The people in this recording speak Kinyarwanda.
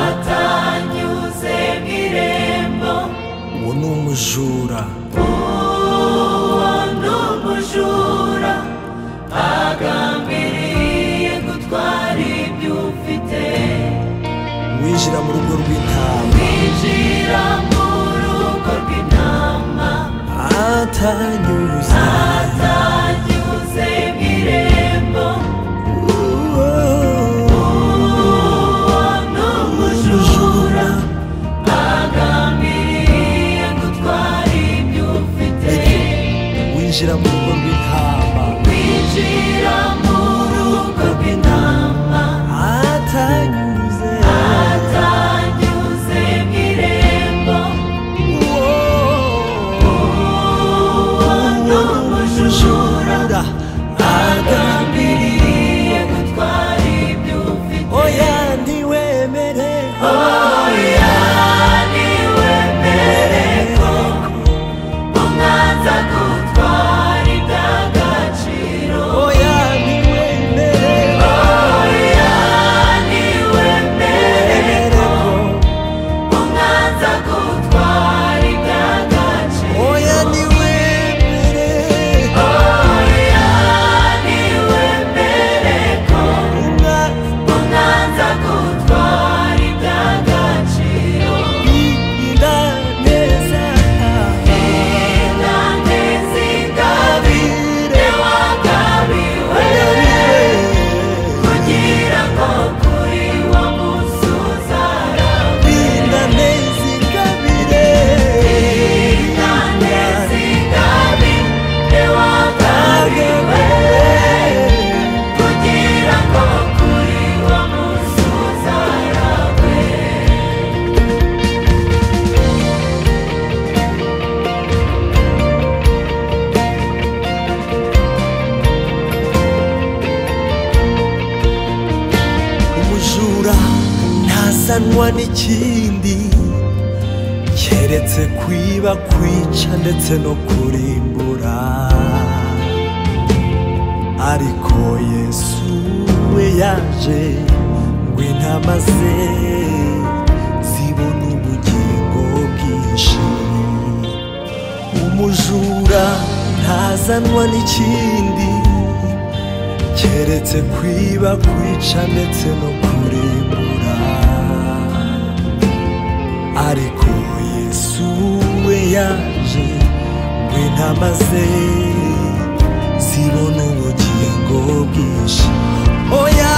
atanyuze mu irembo uwo ni umujura agambiriye gutwara ibyo ufite winjira mu rugo rw'intama atanyuze mu irembo uwo ni umujura agambiriye gutwara ibyo ufite winjira mu rugo rw'intama atanyuze mu irembo uwo ni umujura agambiriye gutwara ibyo ufite oya ntiwemere ko umwanza gutwara iby'agaciro oya ntiwemere ko umwanza gutwara iby'agaciro oya ntiwemere ko umwanza gutwara iby'agaciro indaneza ingabire wagabiwe kugira ngo kuri wa munsi uzaragwe indaneza ingabire ingabire wagabiwe kugira ngo kuri wa munsi uzaragwe umujura ntazanwa n'ikindi keretse kwiba kwica ndetse no kurimbura ariko Yesu we yaje ngo intama ze zibone ubugingo bwinshi umujura ntazanwa n'ikindi keretse kwiba kwica ndetse no kurimbura ariko Yesu we yaje ngo intama ze zibone ubugingo bwinshi oya